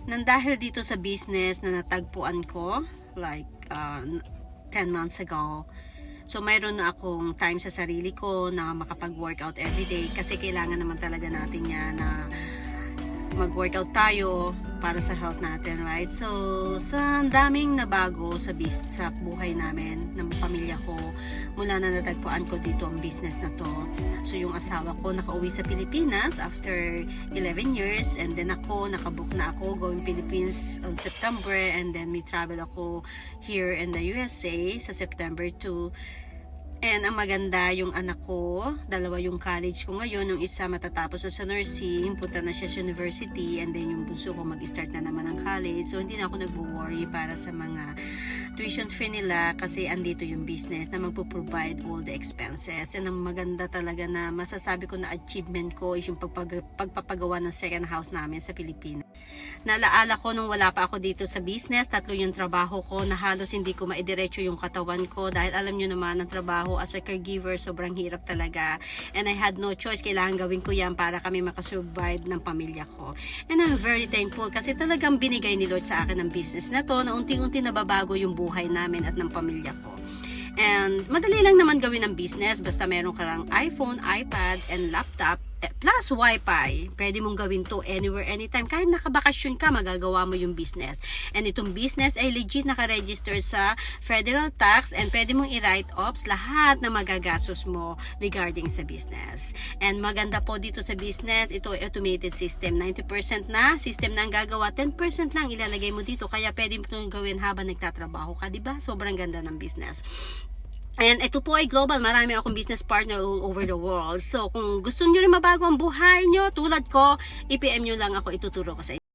Nang dahil dito sa business na natagpuan ko, like 10 months ago, so mayroon na akong time sa sarili ko na makapag-workout everyday kasi kailangan naman talaga natin yan na mag-workout tayo para sa health natin, right? So, sa daming nabago sa buhay namin, ng pamilya ko, mula na natagpuan ko dito ang business na to. So, yung asawa ko nakauwi sa Pilipinas after 11 years, and then ako, nakabook na ako going Philippines on September, and then may travel ako here in the USA sa September 2. And ang maganda, yung anak ko, dalawa yung college ko ngayon, yung isa matatapos na sa nursing, punta na siya sa university, and then yung bunso ko mag-start na naman ng college. So hindi na ako nagwo-worry para sa mga tuition fee nila kasi andito yung business na magpo-provide all the expenses. And ang maganda talaga na masasabi ko na achievement ko is yung pagpapagawa ng second house namin sa Pilipinas. Nalaala ko nung wala pa ako dito sa business, 3 yung trabaho ko na halos hindi ko maidiretso yung katawan ko dahil alam nyo naman ang trabaho as a caregiver, sobrang hirap talaga. And I had no choice. Kailangan gawin ko yan para kami makasurvive ng pamilya ko. And I'm very thankful kasi talagang binigay ni Lord sa akin ang business na to na unti-unti nababago yung buhay namin at ng pamilya ko. And madali lang naman gawin ang business basta meron ka lang iPhone, iPad, and laptop plus Wi-Fi. Pwede mong gawin to anywhere, anytime. Kahit nakabakasyon ka, magagawa mo yung business. And itong business ay legit nakaregister sa federal tax and pwede mong i-write offs lahat na magagastos mo regarding sa business. And maganda po dito sa business, ito ay automated system. 90% na system na ang gagawa, 10% lang ilalagay mo dito. Kaya pwede mo itong gawin habang nagtatrabaho ka, diba? Sobrang ganda ng business. And ito po ay global. Marami akong business partner all over the world. So, kung gusto nyo rin mabago ang buhay nyo, tulad ko, i-PM nyo lang ako, ituturo ko sa inyo.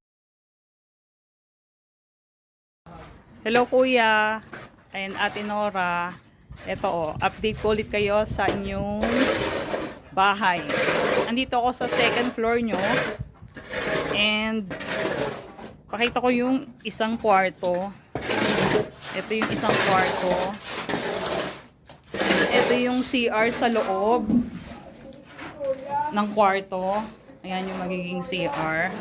Hello Kuya and Ate Nora. Ito update ko ulit kayo sa inyong bahay. Andito ako sa second floor nyo. And pakita ko yung isang kwarto. Ito yung isang kwarto. Ito yung CR sa loob ng kwarto. Ayan yung magiging CR.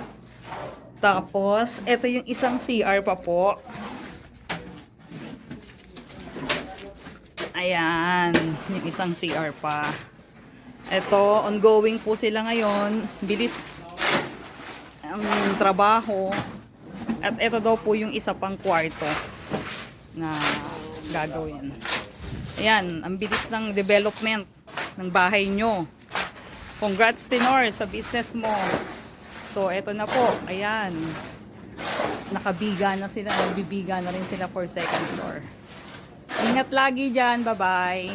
Tapos, ito yung isang CR pa po. Ayan, yung isang CR pa. Ito, ongoing po sila ngayon. Bilis ang trabaho. At ito daw po yung isa pang kwarto na gagawin. Ayan, ang bilis ng development ng bahay nyo. Congrats, Tenor, sa business mo. So, eto na po. Ayan. Nakabiga na sila. Nagbibiga na rin sila for second floor. Ingat lagi dyan. Bye-bye.